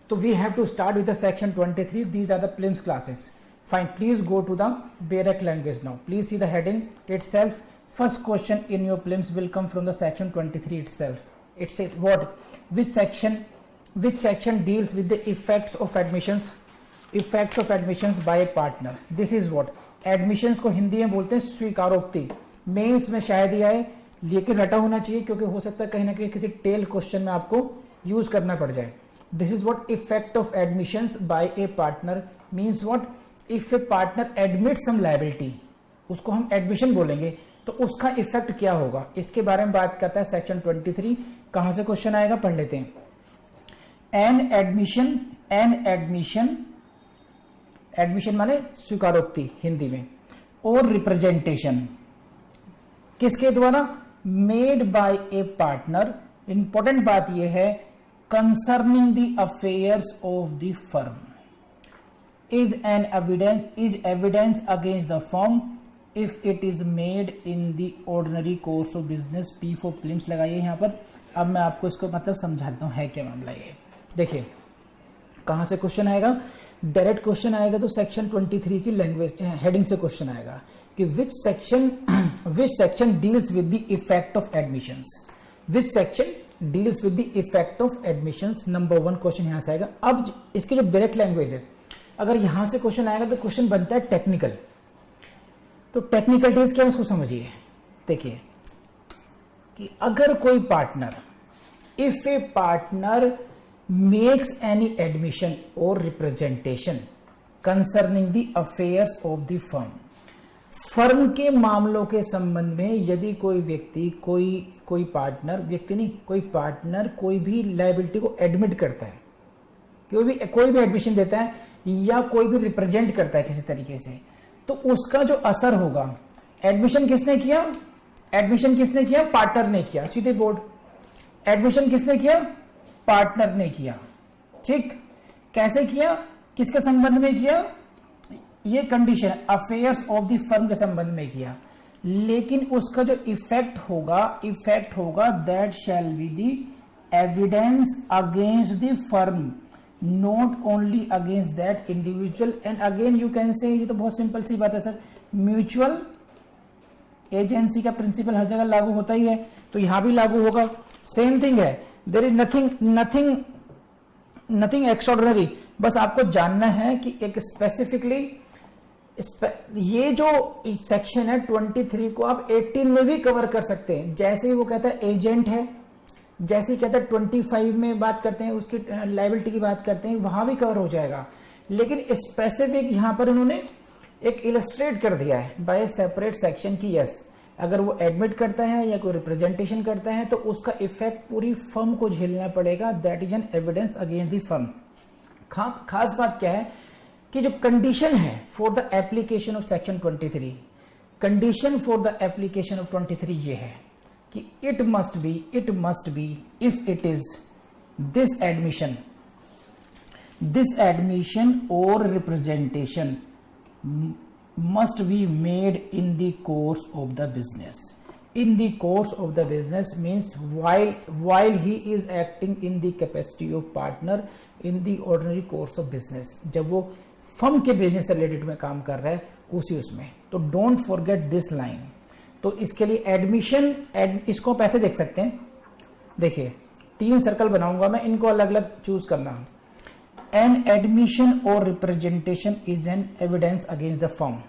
तो we have to start with the section 23. These are the prelims classes. Fine, please go to the Barak language now. Please see the heading itself. First question in your prelims will come from the section 23 itself. It says what? Which section deals with the effects of admissions? Effects of admissions by a partner. This is what? Admissions को हिंदी में बोलते हैं स्वीकारोक्ति. Mains में शायद ही आए, लेकिन रटा होना चाहिए क्योंकि हो सकता है कहीं ना कहीं किसी टेल क्वेश्चन में आपको यूज करना पड़ जाए. This is what effect of admissions by a partner means. What? If a partner admits some liability, उसको हम एडमिशन बोलेंगे, तो उसका इफेक्ट क्या होगा, इसके बारे में बात करता है सेक्शन 23. कहां से क्वेश्चन आएगा पढ़ लेते हैं. एन एडमिशन माने स्वीकारोक्ति हिंदी में, और रिप्रेजेंटेशन किसके द्वारा? Made by A partner. Important बात यह है, concerning the affairs of the firm. is evidence against the firm if it is made in the ordinary course of business. P for prelims लगाइए यहाँ पर. अब मैं आपको इसको मतलब समझाता हूँ है क्या मामला ये. देखिए कहाँ से क्वेश्चन आएगा. डायरेक्ट क्वेश्चन आएगा तो सेक्शन 23 की लैंग्वेज हेडिंग से क्वेश्चन आएगा कि विच section deals with the effect of admissions. Which section deals with the effect of admissions. Number 1 question यहाँ से आएगा. अब इसकी जो डायरेक्ट लैंग्वेज है, अगर यहां से क्वेश्चन आएगा तो क्वेश्चन बनता है टेक्निकल. तो टेक्निकलिटीज क्या है उसको समझिए. देखिए कि अगर कोई partner, if a partner makes any admission और representation concerning the affairs of the firm. Firm के मामलों के संबंध में यदि कोई व्यक्ति, कोई पार्टनर, व्यक्ति नहीं, कोई पार्टनर कोई भी लायबिलिटी को एडमिट करता है, कोई भी एडमिशन देता है या कोई भी रिप्रेजेंट करता है किसी तरीके से, तो उसका जो असर होगा, एडमिशन किसने किया? पार्टनर ने किया. सीधे बोर्ड. एडमिशन किसने किया? पार्टनर ने किया. ठीक. कैसे किया? किसके संबंध में किया? ये condition affairs of the firm के संबंध में किया. लेकिन उसका जो इफेक्ट होगा that shall be the evidence against the firm, not only against that individual. And again you can say, ये तो बहुत सिंपल सी बात है सर, म्यूचुअल एजेंसी का प्रिंसिपल हर जगह लागू होता ही है, तो यहां भी लागू होगा. सेम थिंग है. There is nothing extraordinary. बस आपको जानना है कि एक स्पेसिफिकली ये जो सेक्शन है 23 को आप 18 में भी कवर कर सकते हैं. जैसे ही वो कहता है एजेंट है, जैसे ही कहता है 25 में बात करते हैं, उसकी लायबिलिटी की बात करते हैं, वहां भी कवर हो जाएगा. लेकिन स्पेसिफिक यहां पर उन्होंने एक इलस्ट्रेट कर दिया है बाय सेपरेट सेक्शन की. यस, अगर वो एडमिट करता है या कोई रिप्रेजेंटेशन करता है तो उसका इफेक्ट पूरी फर्म को झेलना पड़ेगा. That is an evidence against the firm. खास बात क्या है कि जो कंडीशन है for the application of section 23, condition for the application of 23 ये है कि it must be if it is this admission or representation must be made in the course of the business. In the course of the business means while he is acting in the capacity of partner in the ordinary course of business. जब वो firm के business से related में काम कर रहा है उसमें. तो डोंट फॉरगेट दिस लाइन. तो इसके लिए एडमिशन, इसको आप ऐसे देख सकते हैं. देखिए 3 सर्कल बनाऊंगा मैं, इनको अलग अलग चूज करना. एन एडमिशन और representation is an evidence against the firm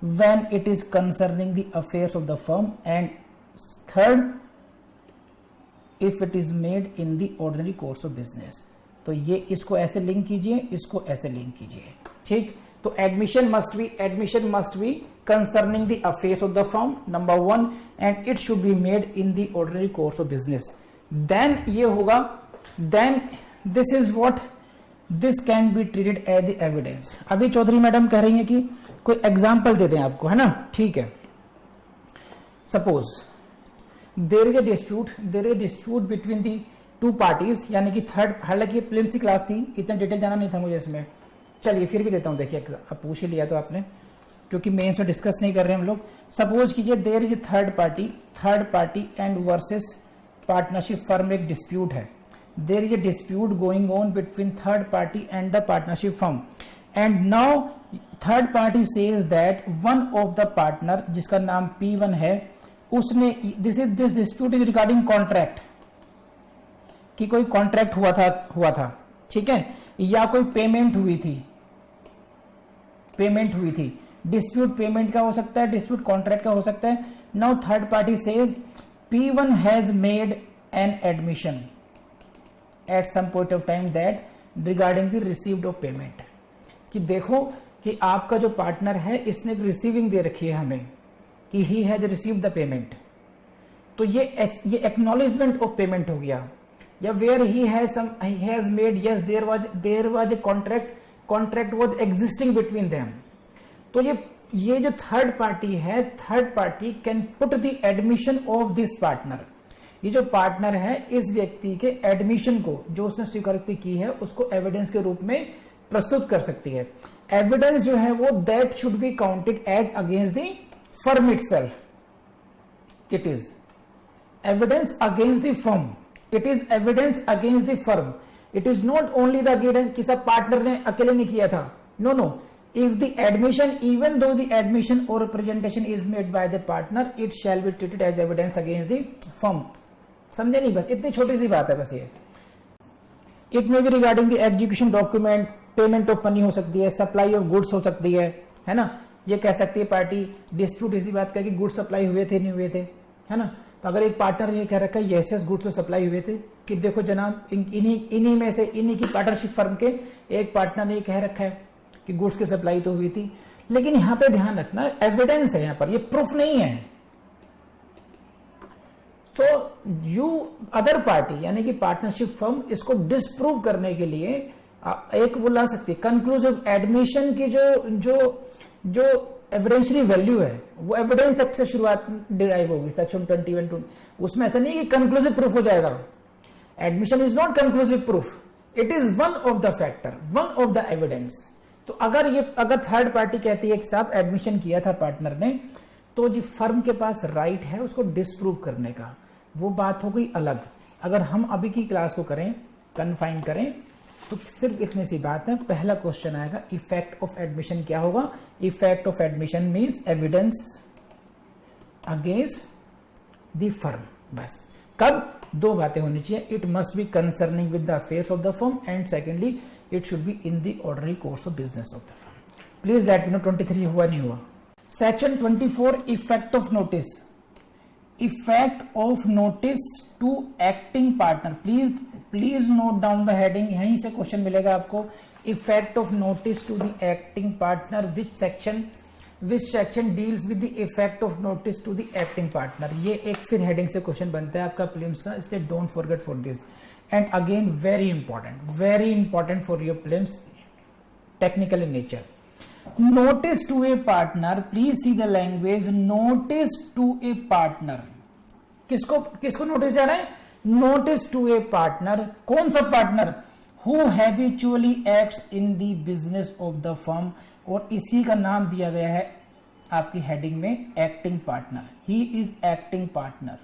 when it is concerning the affairs of the firm, and third if it is made in the ordinary course of business. तो ये इसको ऐसे link कीजिए, इसको ऐसे link कीजिए. ठीक. तो admission must be concerning the affairs of the firm, number 1, and it should be made in the ordinary course of business. Then ये होगा, then this is what this can be treated as the evidence. अभी Chaudhary madam कह रही हैं कि कोई example दे दें आपको, है ना. ठीक है. Suppose there is a dispute between the 2 parties, यानी कि थर्ड, हालांकि प्रीलिम्स की क्लास थी, इतना डिटेल जाना नहीं था मुझे इसमें. चलिए फिर भी देता हूं. देखिए अब पूछ ही लिया तो आपने, क्योंकि मेंस में डिस्कस नहीं कर रहे हैं हम लोग. सपोज कीजिए there is a third party and versus partnership firm, एक डिस्प्यूट है. there is a dispute going on between third party and the partnership firm, and now third party says that one of the partner जिसका नाम P1 है, उसने this dispute is regarding contract, कि कोई contract हुआ था, ठीक है, या कोई पेमेंट हुई थी, डिस्प्यूट पेमेंट का हो सकता है, डिस्प्यूट कॉन्ट्रैक्ट का हो सकता है. Now third party says P1 has made an admission at some point of time that regarding the received of payment, कि देखो कि आपका जो पार्टनर है इसने रिसीविंग दे रखी है हमें कि he has received the payment, तो ये एक्नॉलेजमेंट ऑफ पेमेंट हो गया. या where he has made, yes there was a contract was existing between them. तो ये जो थर्ड पार्टी है, third party can put the admission of this partner, ये जो पार्टनर है इस व्यक्ति के एडमिशन को, जो उसने स्वीकृति की है, उसको एविडेंस के रूप में प्रस्तुत कर सकती है. एविडेंस जो है वो that should be counted as against the firm itself. It is evidence against the firm, it is evidence against the firm. It is not only the evidence कि सब पार्टनर ने अकेले नहीं किया था. No, if the admission, even though the admission or representation is made by the partner, it shall be treated as evidence against the firm. समझे नहीं, बस इतनी छोटी सी बात है बस ये. It may be regarding the execution document, payment of money हो सकती है, supply of goods हो सकती है ना. ये कह सकती है पार्टी, डिस्प्यूट इसी बात का कि गुड्स सप्लाई हुए थे नहीं हुए थे, है ना. तो अगर एक पार्टनर ये कह रखा है यस गुड्स तो सप्लाई हुए थे, कि देखो जनाब इन्हीं में से, इन्हीं की पार्टनरशिप फर्म के एक पार्टनर ने ये कह रखा है कि गुड्स की सप्लाई तो हुई थी, लेकिन यहां पे ध्यान रखना एविडेंस है, यहां पर ये प्रूफ नहीं है. तो यू अदर पार्टी यानी कि पार्टनरशिप फर्म इसको डिसप्रूव करने के लिए एक वो ला सकती है. कंक्लूसिव एडमिशन की जो एविडेंशियरी वैल्यू है वो एविडेंस से शुरुआत डिराइव होगी, सेक्शन 21. उसमें ऐसा नहीं कि कंक्लूसिव प्रूफ हो जाएगा. Admission is not conclusive proof, it is one of the factor, one of the evidence. तो अगर थर्ड पार्टी कहती है कि साहब एडमिशन किया था पार्टनर ने, तो जी फर्म के पास राइट है उसको डिसप्रूव करने का, वो बात हो गई अलग. अगर हम अभी की क्लास को करें, कन्फाइन करें, तो सिर्फ इतनी सी बात है. पहला क्वेश्चन आएगा इफेक्ट ऑफ एडमिशन क्या होगा. Effect of admission means evidence against the firm. बस कब दो बातें होनी चाहिए, it must be concerning with the affairs of the firm, and secondly it should be in the ordinary course of business of the firm. Please let me know 23 हुआ नहीं हुआ. Section 24 effect of notice. Effect of notice to acting partner. Please note down the heading, यहीं से question मिलेगा आपको. Effect of notice to the acting partner, which section deals with the effect of notice to the acting partner. ये एक फिर heading से question बनता है आपका प्रीलिम्स का, इसलिए don't forget for this. And again very important for your prelims, technical in nature. Notice to a partner, please see the language. Notice to a partner, किसको नोटिस जा रहा है? Notice to a partner. कौन सा partner? Who habitually acts in the business of the firm, और इसी का नाम दिया गया है आपकी हेडिंग में acting partner. He is acting partner.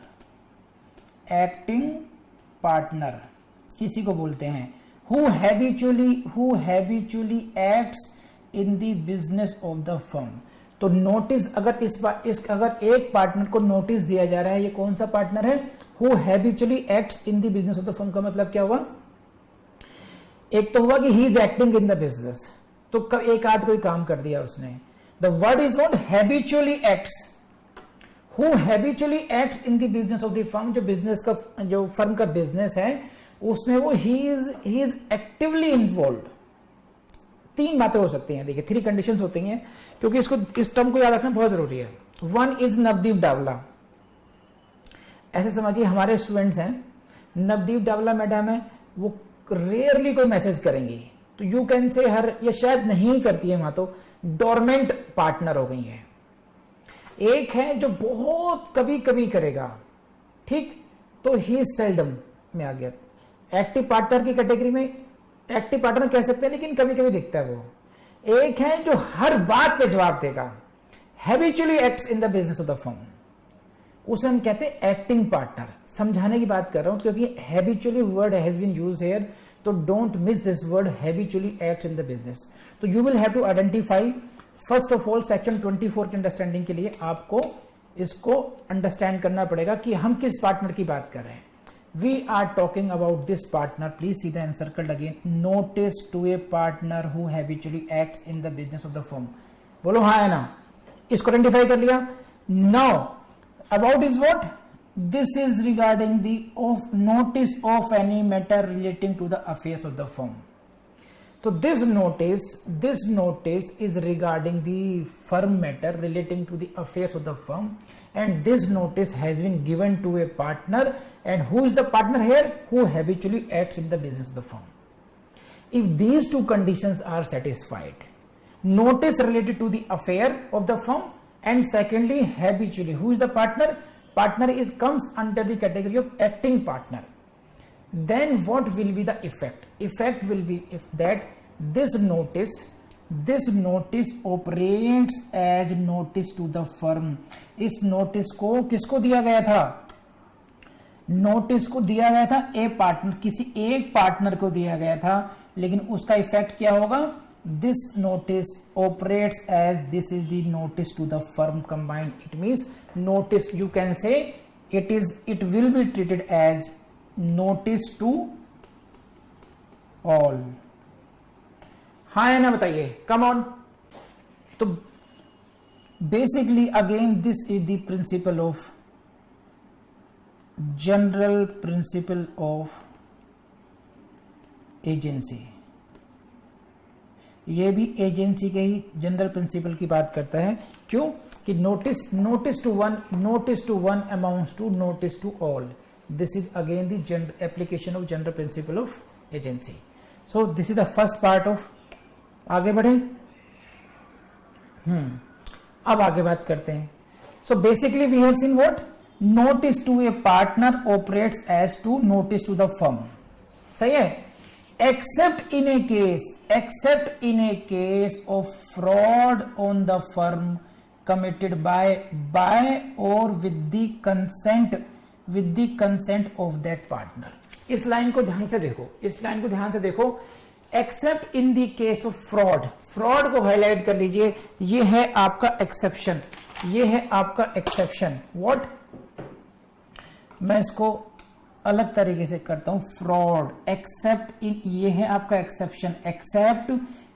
Acting partner किसी को बोलते हैं who habitually acts in the business of the firm. तो नोटिस अगर अगर एक पार्टनर को नोटिस दिया जा रहा है, ये कौन सा पार्टनर है? Who habitually acts in the business of the firm. का मतलब क्या हुआ? एक तो हुआ कि he is acting in the business, तो एक आध कोई काम कर दिया उसने. The word is not habitually acts. Who habitually acts in the business of the firm, जो बिजनेस का, जो फर्म का बिजनेस है उसमें वो ही इज एक्टिवली इन्वॉल्व. तीन बातें हो सकती हैं, देखिए 3 कंडीशंस होती हैं, क्योंकि इस टर्म को याद रखना बहुत जरूरी है. One is Navdeep Dawla. ऐसे समझिए हमारे स्टूडेंट्स हैं, नवदीप डावला मैडम है, वो रेयरली कोई मैसेज करेंगी, तो यू कैन से ये शायद नहीं करती है, वहां तो डोरमेंट पार्टनर हो गई है. एक है जो बहुत कभी कभी करेगा, ठीक, तो ही सेल्डम में आ गया. एक्टिव पार्टनर की कैटेगरी में एक्टिव पार्टनर कह सकते हैं, लेकिन कभी कभी दिखता है वो. एक है जो हर बात पे जवाब देगा, habitually acts in the business of the firm. उसे हम कहते हैं एक्टिंग पार्टनर। समझाने की बात कर रहा हूं क्योंकि habitually word has been used here, तो don't miss this word habitually acts in the business. तो you will have to identify first of all section 24 की अंडरस्टैंडिंग के लिए आपको इसको अंडरस्टैंड करना पड़ेगा कि हम किस पार्टनर की बात कर रहे हैं। We are talking about this partner, please see the encircled again, notice to a partner who habitually acts in the business of the firm. बोलो हाँ है ना, इसको आइडेंटिफाई कर लिया। Now about is what, this is regarding the of notice of any matter relating to the affairs of the firm. So this notice is regarding the firm matter relating to the affairs of the firm, and this notice has been given to a partner, and who is the partner here? Who habitually acts in the business of the firm. If these two conditions are satisfied, notice related to the affair of the firm, and secondly habitually, who is the partner? Partner comes under the category of acting partner. Then what will be the effect? Effect will be if that this notice operates as notice to the firm. इस notice को किसको दिया गया था? Notice को दिया गया था ए पार्टनर, किसी एक पार्टनर को दिया गया था, लेकिन उसका इफेक्ट क्या होगा? This notice operates as this is the notice to the firm combined. It means notice, you can say it will be treated as notice to all. हाँ है ना, बताइए, कम ऑन। तो basically again this is the principle of general principle of agency. ये भी agency के ही general principle की बात करता है। क्यों? कि notice to one amounts to notice to all. This is again the application of general principle of agency. So this is the first part of, आगे बढ़े। अब आगे बात करते हैं। So basically we have seen what? Notice to a partner operates as to notice to the firm. सही है? Except in a case of fraud on the firm committed by or with the consent of that partner. इस line को ध्यान से देखो, accept in the case of fraud को highlight कर लीजिए। ये है आपका एक्सेप्शन, व्हाट, मैं इसको अलग तरीके से करता हूं। फ्रॉड एक्सेप्ट इन, ये है आपका exception, accept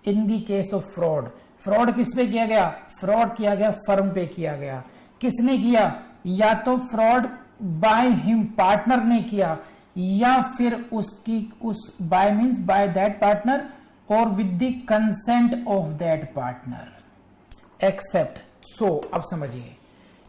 in the case of fraud किस पे किया गया? फ्रॉड किया गया फर्म पे किया गया। किसने किया? या तो फ्रॉड बाय हिम, पार्टनर ने किया, या फिर उस by means by that partner और with the consent of that partner. Except. So अब समझिए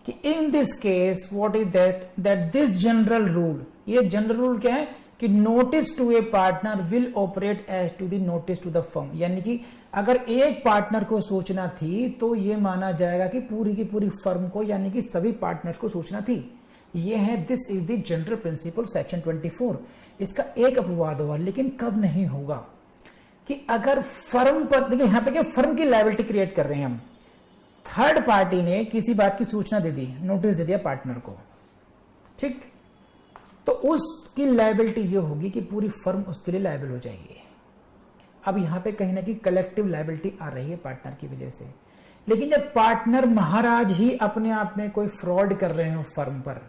कि in this case what is that this general rule, ये जनरल रूल क्या है? कि notice to a partner will operate as to the notice to the firm. यानी कि अगर एक पार्टनर को सूचना थी तो ये माना जाएगा कि पूरी की पूरी फर्म को, यानी कि सभी पार्टनर्स को सूचना थी। ये है, this is the general principle section 24। इसका एक अपवाद होगा, लेकिन कब नहीं होगा? कि अगर फर्म पर, देखिए यहां पे क्या, फर्म की लायबिलिटी क्रिएट कर रहे हैं हम। थर्ड पार्टी ने किसी बात की सूचना दे दी, नोटिस दे दिया पार्टनर को, ठीक, तो उसकी लायबिलिटी ये होगी कि पूरी फर्म उसके लिए लायबल हो जाएगी। अब यहां पे कहीं ना कहीं कलेक्टिव लायबिलिटी आ रही है पार्टनर की वजह से। लेकिन जब पार्टनर महाराज ही अपने आप में कोई फ्रॉड कर रहे हो फर्म पर,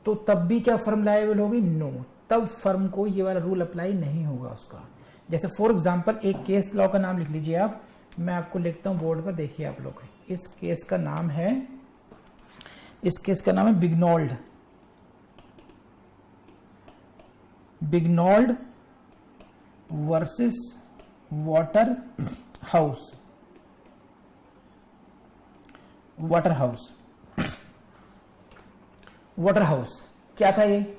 तो तब भी क्या फर्म लायबल होगी? नो, तब फर्म को ये वाला रूल अप्लाई नहीं होगा उसका। जैसे फॉर एग्जांपल एक केस लॉ का नाम लिख लीजिए आप, मैं आपको लिखता हूं बोर्ड पर, देखिए आप लोग। इस केस का नाम है बिगनॉल्ड वर्सेस वाटर हाउस। क्या था ये?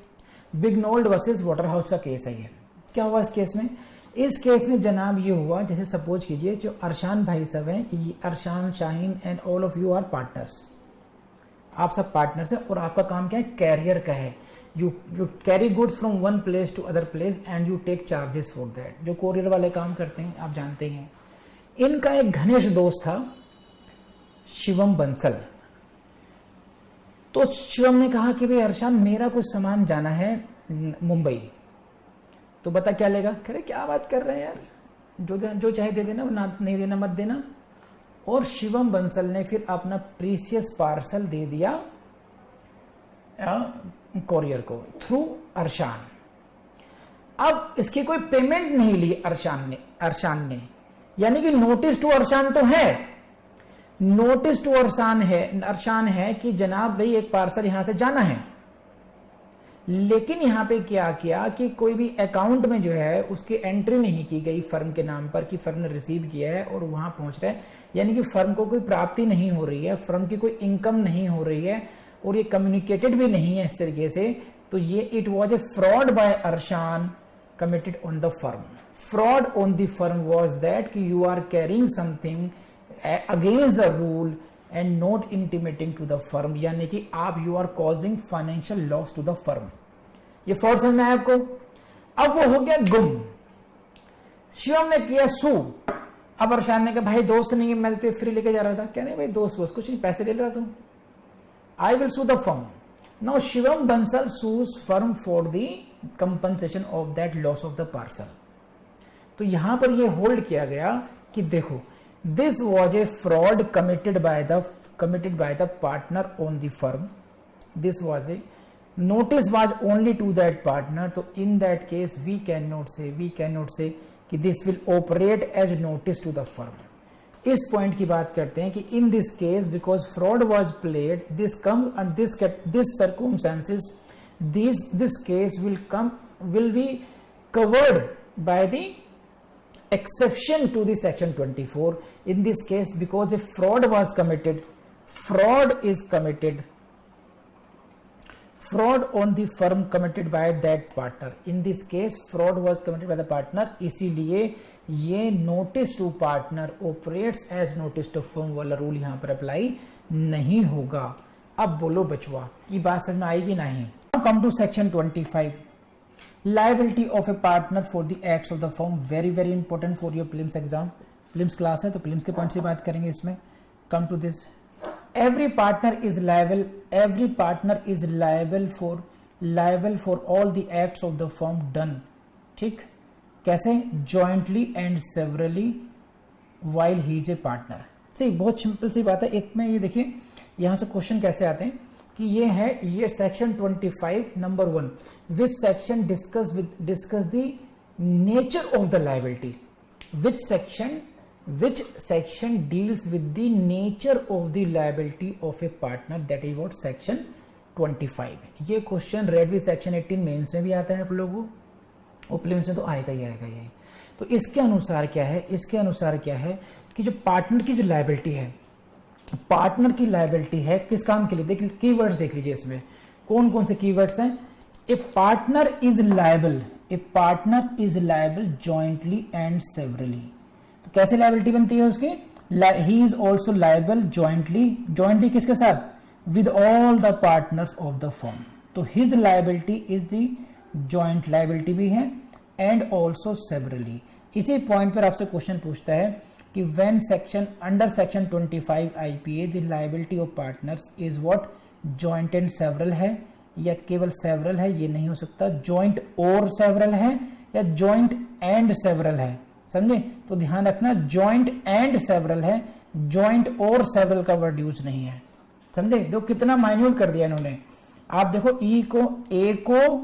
बिगनॉल्ड वर्सेस वाटर हाउस का केस है ये। क्या हुआ इस केस में? इस केस में जनाब ये हुआ, जैसे सपोज कीजिए जो अरशान भाई सब हैं, Arshan, Shaheen and all of you are partners. आप सब पार्टनर्स हैं और आपका काम क्या है? कैरियर का है। You carry goods from one place to other place and you take charges for that. जो कोरियर वाले काम करते हैं आप जानते हैं। इनका एक घनिष्ठ दोस्त था शिवम बंसल। तो शिवम ने कहा कि भाई हर्षान मेरा कुछ सामान जाना है मुंबई, तो बता क्या लेगा? कह रहे क्या बात कर रहे हैं यार, जो चाहे दे देना, ना नहीं देना मत देना। और शिवम बंसल ने फिर अपना प्रीसियस पार्सल दे दिया कोरियर को थ्रू अरशान। अब इसकी कोई पेमेंट नहीं ली अरशान ने, यानी कि नोटिस टू अरशान तो है, नोटिस टू अरशान है कि जनाब भाई एक पार्सल यहां से जाना है, लेकिन यहां पे क्या किया कि कोई भी अकाउंट में जो है उसकी एंट्री नहीं की गई फर्म के नाम पर कि फर्म ने रिसीव किया है और वहां पहुंच रहा है, यानी कि फर्म को कोई प्राप्ति नहीं हो रही है, फर्म की कोई इनकम नहीं हो रही है और ये कम्युनिकेटेड भी नहीं है इस तरीके से। तो ये it was a fraud by a person committed on the firm. Fraud on the firm was that कि you are carrying something against the rule and not intimating to the firm, यानी कि आप you are causing financial loss to the firm. ये fraud समझ में आया आपको? अब वो हो गया गुम, शिवम ने किया सू। अब अरशान ने कहा भाई दोस्त नहीं है, मैं तो फ्री लेके जा रहा था। क्या नहीं भाई दोस्त कुछ नहीं, पैसे ले रहा था, I will sue the firm. Now Shivam Bansal sues firm for the compensation of that loss of the parcel. तो यहां पर यह होल्ड किया गया कि देखो this was a fraud committed by the partner on the firm. This was a notice was only to that partner. So in that case we cannot say कि this will operate as notice to the firm. इस point की बात करते हैं कि in this case because fraud was played, this comes and this circumstances, this case will be covered by the exception to the section 24. In this case because a fraud was committed, fraud on the firm committed by that partner. In this case fraud was committed by the partner, इसीलिए ये notice to partner operates as notice to firm वाला rule यहां पर apply नहीं होगा। अब बोलो बचवा, ये बात समझ में आएगी नहीं? Come to section 25, liability of a partner for the acts of the firm, very important for your prelims exam. prelims class है तो prelims के पॉइंट से बात करेंगे इसमें। come to this, every partner is liable for all the acts of the firm done, ठीक? कैसे? jointly and severally while he is a partner। सही, बहुत सिंपल सी बात है। एक में ये देखिए यहां से क्वेश्चन कैसे आते हैं कि ये section 25 number 1, which section discuss the nature of the liability, which section deals with the nature of the liability of A partner, that is what section 25। ये क्वेश्चन रेडवी सेक्शन 18 मेंस में भी आता है आप लोगों को, और प्रीलिम्स में तो आएगा ही। तो इसके अनुसार क्या है कि जो पार्टनर की जो लायबिलिटी है, पार्टनर की लायबिलिटी है किस काम के लिए? देखिए कीवर्ड्स देख लीजिए इसमें कौन कौन से कीवर्ड्स हैं। A partner is liable jointly and severally. तो कैसे लायबिलिटी बनती है उसकी? He is also liable jointly किसके साथ? With all the partners of the firm. तो his liability is the joint liability भी है एंड ऑल्सो सेवरली। इसी पॉइंट पर आपसे क्वेश्चन पूछता है कि when under section 25 IPA the liability of partners is what? joint and several है या केवल several है? ये नहीं हो सकता, joint और several है या joint and several है, समझे? तो ध्यान रखना joint and several है, joint और several का वर्ड यूज नहीं है, समझे? देखो कितना माइन्यूट कर दिया इन्होंने। आप देखो A को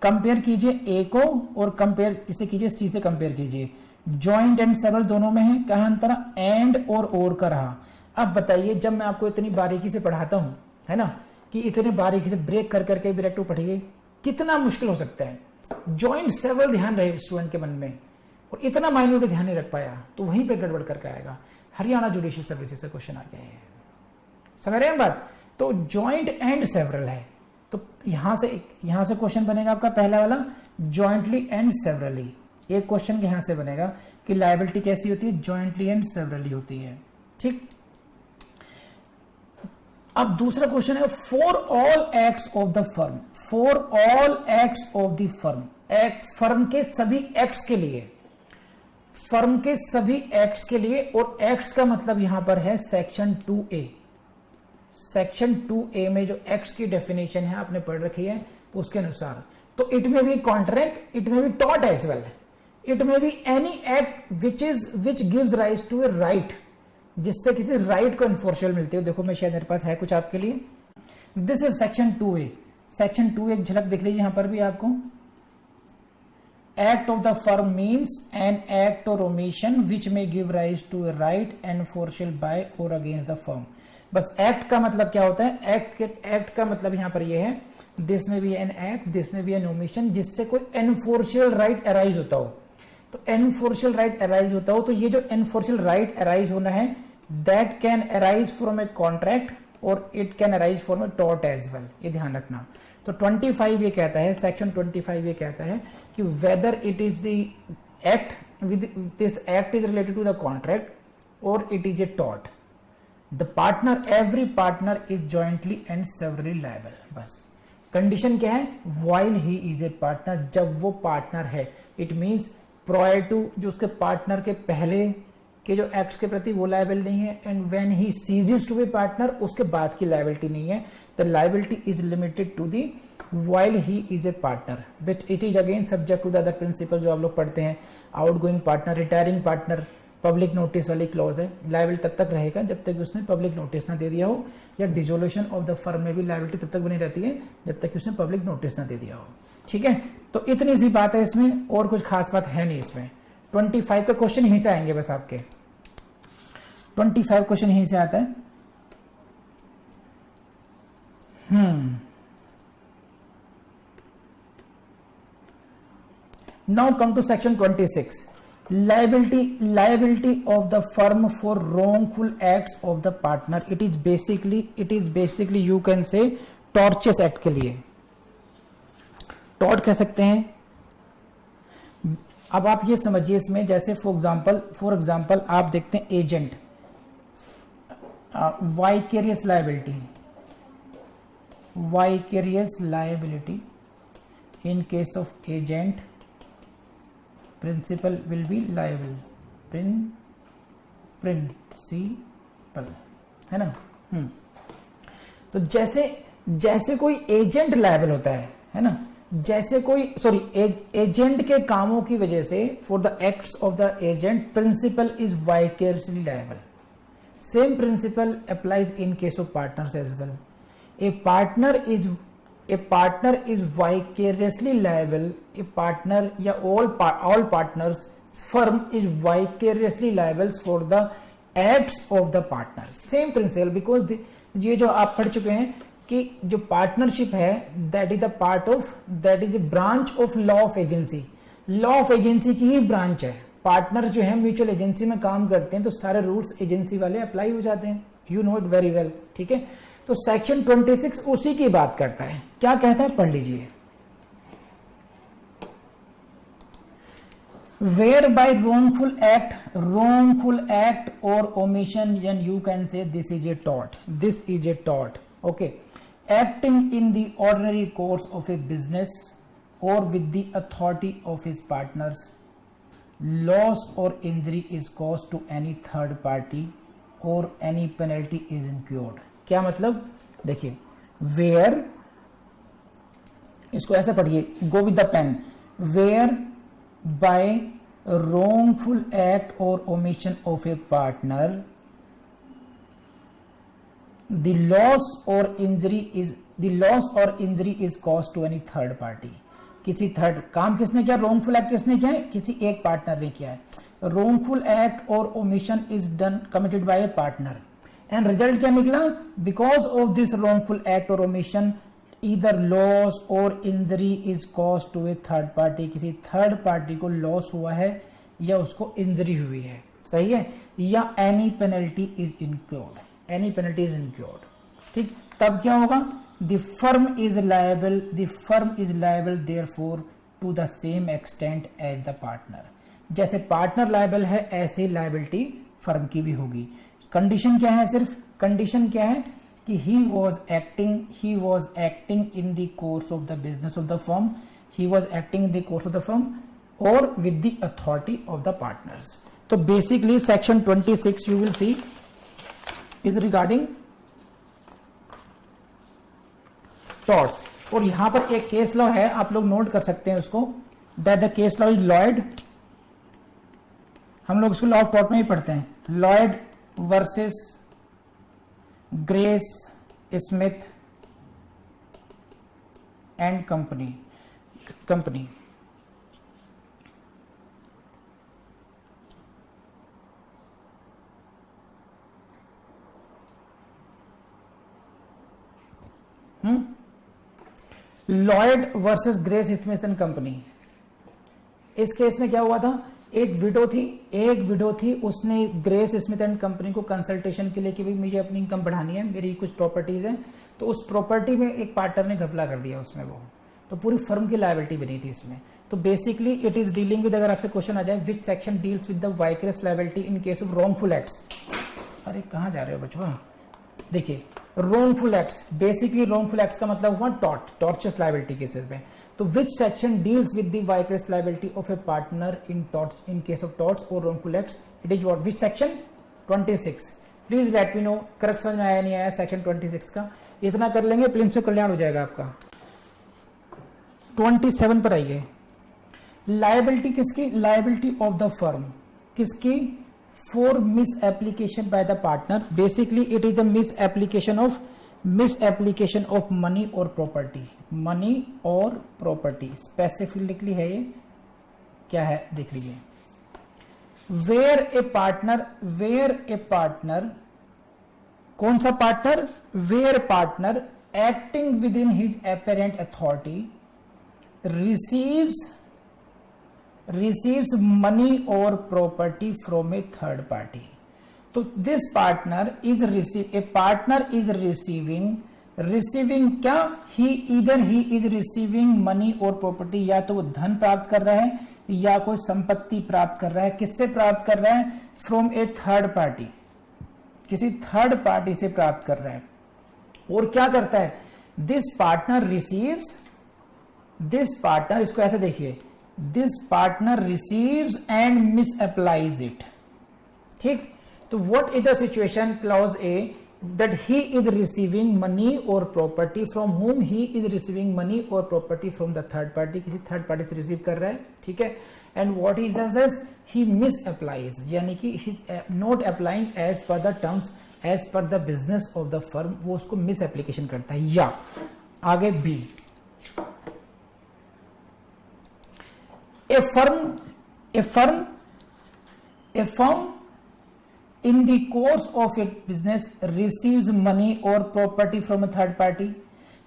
कंपेयर कीजिए A को और कंपेयर इसे कीजिए C से कंपेयर कीजिए। जॉइंट एंड सेवरल दोनों में है, कहा अंतर? एंड और का रहा। अब बताइए जब मैं आपको इतनी बारीकी से पढ़ाता हूं, है ना, कि इतने बारीकी से ब्रेक कर करके डायरेक्ट पढ़िए, कितना मुश्किल हो सकता है। जॉइंट सेवरल ध्यान रहे स्टूडेंट के मन में, और इतना माइन्यूट ध्यान नहीं रख पाया तो वहीं पे गड़बड़ करके आएगा। हरियाणा जुडिशियल सर्विसेज से क्वेश्चन आ गया है, समझ रहे हैं बात? तो जॉइंट एंड सेवरल है, तो यहां से क्वेश्चन बनेगा आपका पहला वाला जॉइंटली एंड सेवरली। एक क्वेश्चन यहां से बनेगा कि लायबिलिटी कैसी होती है? जॉइंटली एंड सेवरली होती है, ठीक? अब दूसरा क्वेश्चन है for all acts of the firm, for all acts of the firm, firm के सभी एक्ट्स के लिए, फर्म के सभी एक्ट्स के लिए, और एक्ट्स का मतलब यहां पर है सेक्शन 2A, सेक्शन 2A में जो एक्ट्स की डेफिनेशन है आपने पढ़ रखी है उसके अनुसार, तो it may be contract, it may be tort as well, it may be any act which gives rise to a right, जिससे किसी राइट को एनफोर्सेबल मिलती है। देखो मैं शायद मेरे पास है कुछ आपके लिए, this is section 2A। Section 2 एक झलक देख लीजिए यहां पर भी आपको, act of the firm means an act or omission which may give rise to a right enforceable by or against the firm. बस एक्ट का मतलब क्या होता है, एक्ट का मतलब यहां पर यह है, दिस में भी एन एक्ट, दिस में भी एन ओमिशन, जिससे कोई एनफोर्सेबल राइट अराइज होता हो। तो एनफोर्सेबल राइट अराइज होता हो, तो ये जो एनफोर्सेबल राइट अराइज होना है, that can arise from a contract और it can arise from a tort as well, ये ध्यान रखना। तो 25 ये कहता है, सेक्शन 25 ये कहता है कि whether it is the act with this act is related to the contract और it is a tort, the partner every partner is jointly and severally liable. बस कंडीशन क्या है, while he is a partner, जब वो partner है, it means prior to, जो उसके partner के पहले के जो एक्ट्स के प्रति वो लायबल नहीं है, and when he ceases to be partner, उसके बाद की लायबिलिटी नहीं है। The liability is limited to the while he is a partner, but it is again subject to the other principle जो आप लोग पढ़ते हैं, outgoing partner, retiring partner, public notice वाली क्लॉज है। लायबिलिटी तब तक रहेगा जब तक उसने पब्लिक नोटिस ना दे दिया हो, या डिसोल्यूशन ऑफ द फर्म में भी लायबिलिटी तब तक बनी रहती है जब तक उसने पब्लिक नोटिस ना दे दिया हो। ठीक है, तो इतनी सी बात है इसमें, और कुछ खास बात है नहीं इसमें। 25 का क्वेश्चन यहीं से आएंगे बस आपके, 25 क्वेश्चन यहीं से आता है। Now come to section 26, liability of the firm for wrongful acts of the partner. It is basically you can say tortious act के लिए tort कह सकते हैं। अब आप ये समझिए इसमें, जैसे फॉर एग्जांपल आप देखते हैं agent, vicarious liability in case of agent, principal will be liable, principal है ना। तो जैसे कोई एजेंट लायबल होता है ना, जैसे कोई एजेंट के कामों की वजह से, for the acts of the agent, principal is vicariously liable. Same principle applies in case of partners as well. A partner is vicariously liable, a partner या all partners, firm is vicariously liable for the acts of the partner. Same principle, because ये जो आप पढ़ चुके हैं कि जो partnership है, that is a branch of law of agency. Law of agency की ही ब्रांच है। पार्टनर जो है म्यूचुअल एजेंसी में काम करते हैं, तो सारे रूल्स एजेंसी वाले अप्लाई हो जाते हैं, you know it very well. ठीक है, तो सेक्शन 26 उसी की बात करता है। क्या कहता है, पढ़ लीजिए। Where by wrongful act or omission, and you can say this is a tort, okay, acting in the ordinary course of a business or with the authority of his partners, loss or injury is caused to any third party or any penalty is incurred। क्या मतलब, देखिए, where, इसको ऐसे पढ़िए, go with the pen, where by wrongful act or omission of a partner, the loss or injury is caused to any third party। किसी third, काम किसने किया, wrongful act किसने किया है, किसी एक पार्टनर ने किया है। wrongful act or omission is done committed by a partner, and result क्या निकला, because of this wrongful act or omission either loss or injury is caused to a third party, किसी थर्ड पार्टी को loss हुआ है या उसको injury हुई है, सही है, या any penalty is incurred, ठीक, तब क्या होगा, the firm is liable therefore to the same extent as the partner। जैसे पार्टनर लायबल है, ऐसे लायबिलिटी फर्म की भी होगी। कंडीशन क्या है, सिर्फ कंडीशन क्या है कि he was acting in the course of the business of the firm, or with the authority of the partners। तो basically section 26 you will see is regarding torts. और यहां पर एक केस लॉ है, आप लोग नोट कर सकते हैं उसको, that the case law is Lloyd. हम लोग उसको लॉ ऑफ टॉर्ट में ही पढ़ते हैं, Lloyd versus grace Smith and company. Lloyd versus grace Smith and company. इस केस में क्या हुआ था, एक विडो थी, उसने ग्रेस स्मिथ एंड कंपनी को कंसल्टेशन के लिए कि भाई मुझे अपनी इनकम बढ़ानी है, मेरी कुछ प्रॉपर्टीज हैं, तो उस प्रॉपर्टी में एक पार्टनर ने घपला कर दिया उसमें, वो तो पूरी फर्म की लायबिलिटी बनी थी इसमें। तो basically it is dealing with, अगर आपसे क्वेश्चन आ जाए, which section deals with the vicarious liability in case of wrongful acts. अरे कहां जा रहे हो बचवा, देखिए wrongful acts, basically wrongful acts का मतलब हुआ tortious liability केसेस में। तो which section deals with the vicarious liability of a partner in case of torts or wrongful acts? It is what? Which section? 26. Please let me know, correct समझ में आया नहीं आया सेक्शन 26 का। इतना कर लेंगे प्रीलिम्स में कल्याण हो जाएगा आपका। 27 पर आइए। लायबिलिटी किसकी? लायबिलिटी ऑफ द फर्म किसकी? For misapplication by the partner. Basically it is the misapplication of money or property, money or property specifically है, ये क्या है देख लीजिए। where a partner, कौन सा partner? where partner acting within his apparent authority receives money or property from a third party. तो this partner is receiving क्या? either he is receiving money or property, या तो वो धन प्राप्त कर रहा है या कोई संपत्ति प्राप्त कर रहा है। किससे प्राप्त कर रहा है? फ्रॉम ए थर्ड पार्टी, किसी थर्ड पार्टी से प्राप्त कर रहा है। और क्या करता है? दिस पार्टनर इसको ऐसे देखिए, this partner receives and misapplies it। ठीक, तो what is the situation? clause A, that he is receiving money or property from whom? he is receiving money or property from the third party, किसी third party से receive कर रहा है, ठीक है। and what he says, he misapplies, यानी कि he is not applying as per the terms, as per the business of the firm, वो उसको misapplication करता है। या आगे B, A firm in the course of its business receives money or property from a third party.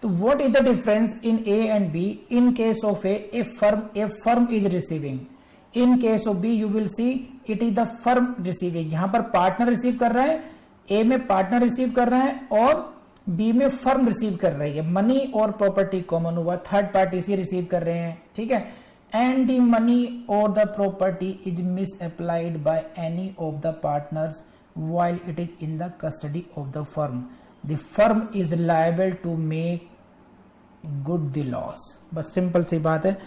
So what is the difference in A and B? In case of a firm is receiving. In case of B, you will see it is the firm receiving. यहाँ पर partner receive कर रहा है, A में partner receive कर रहा है और B में फर्म रिसीव कर रही है। मनी और प्रॉपर्टी कॉमन हुआ, थर्ड पार्टी से रिसीव कर रहे हैं, ठीक है। and the money or the property is misapplied by any of the partners while it is in the custody of the firm, the firm is liable to make good the loss। बस simple सी बात है,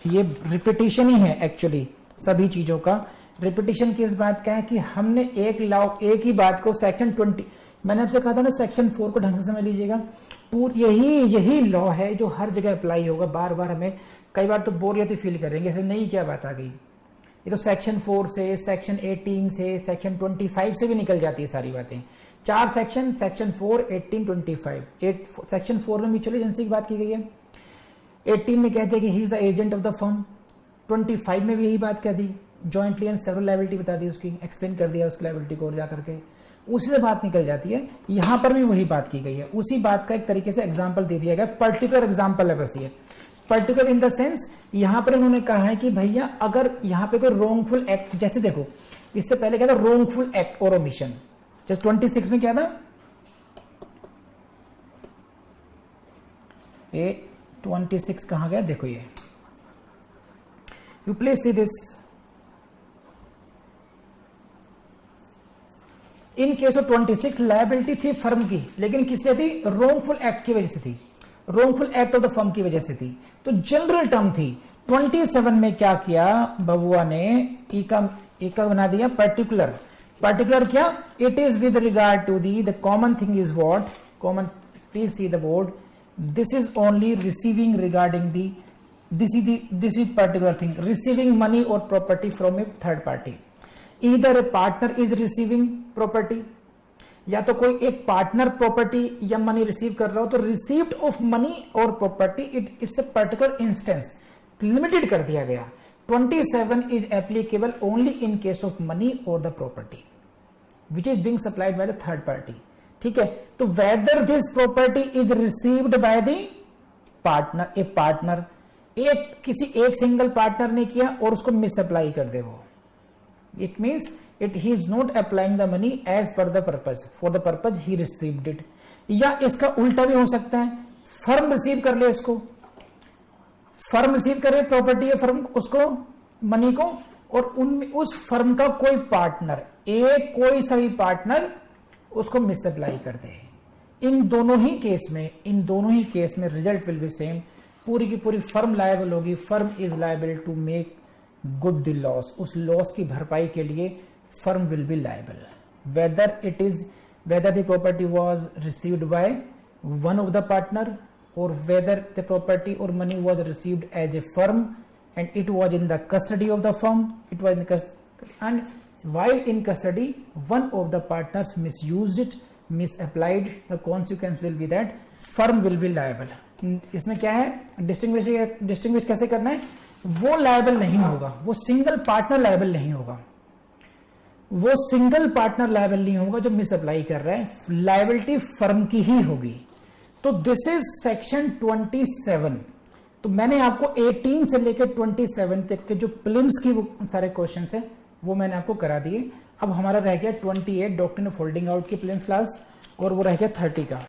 ये repetition ही है actually सभी चीजों का। Repetition किस बात का है कि हमने एक ही बात को सेक्शन 20, मैंने आपसे कहा था ना सेक्शन 4 को ढंग से समझ लीजिएगा। यही लॉ है जो हर जगह अप्लाई होगा। बार बार हमें कई बार तो बोरियत फील करेंगे, ऐसे नहीं क्या बात आ गई। ये तो सेक्शन 4 से, सेक्शन 18 से, सेक्शन 25 से भी निकल जाती है सारी बातें। 4 सेक्शन 4, 18, 25। सेक्शन 4 में म्यूचुअल एजेंसी की बात की गई है। 18 में कहते हैं कि he is the agent of the firm. 25 में भी यही बात कह दी, जॉइंटली एंड सेवरल लायबिलिटी बता दी, उसकी एक्सप्लेन कर दिया उसकी लायबिलिटी को, और जाकर के उसी से बात निकल जाती है। यहां पर भी वही बात की गई है, उसी बात का एक तरीके से एग्जाम्पल दे दिया गया। पर्टिकुलर एग्जाम्पल है बस ये, पर्टिकुलर इन द सेंस यहां पर इन्होंने कहा है कि भैया अगर यहां पे कोई रॉन्गफुल एक्ट, जैसे देखो इससे पहले क्या था, रॉन्गफुल एक्ट और ओमिशन, जैसे 26 में क्या था, ये 26 कहां गया, देखो ये, you please see this. In case of 26 liability थी फर्म की, लेकिन किस लिए थी? रॉन्गफुल एक्ट की वजह से थी, wrongful act of the firm की वजह से थी। तो जनरल टर्म थी। 27 में क्या किया बबुआ ने, इका बना दिया पर्टिकुलर। पर्टिकुलर क्या? It is with regard to the, the common thing is what, common, please see the board, this is only receiving regarding the this is particular thing, receiving money or property from a third party. Either a partner is receiving property, या तो कोई एक partner property या money receive कर रहा हो, तो received of money और property it's a particular instance, limited कर दिया गया. 27 is applicable only in case of money और the property which is being supplied by the third party. ठीक है, तो whether this property is received by the partner, a partner, एक किसी एक सिंगल पार्टनर ने किया और उसको मिसअप्लाई कर दे वो, it means it he is not applying the money as per the purpose, for the purpose he received it. या इसका उल्टा भी हो सकता है, फर्म रिसीव कर ले इसको, फर्म रिसीव करे प्रॉपर्टी है फर्म उसको मनी को, और उनमें उस फर्म का कोई पार्टनर, एक कोई सभी पार्टनर उसको मिसअप्लाई कर दे. इन दोनों ही केस में रिजल्ट विल बी सेम. पूरी की पूरी फर्म लायबल होगी. Firm is liable to make good the loss, उस लॉस की भरपाई के लिए firm will be liable. whether the property was received by one of the partner or whether the property or money was received as a firm and it was in the custody of the firm, it was in custody, and while in custody one of the partners misused it, misapplied, the consequence will be that firm will be liable. इसमें क्या है, distinguish कैसे करना है, वो liable नहीं होगा, वो सिंगल पार्टनर लायबल नहीं होगा, वो सिंगल पार्टनर लायबल नहीं होगा जो मिस अप्लाई कर रहा है, लायबिलिटी फर्म की ही होगी. तो दिस इज सेक्शन 27. तो मैंने आपको 18 से लेकर 27 तक के जो प्रीलिम्स की वो सारे क्वेश्चन है वो मैंने आपको करा दिए. अब हमारा रह गया 28 डॉक्ट्रिन ऑफ होल्डिंग आउट की प्रीलिम्स क्लास, और वो रह गया 30 का.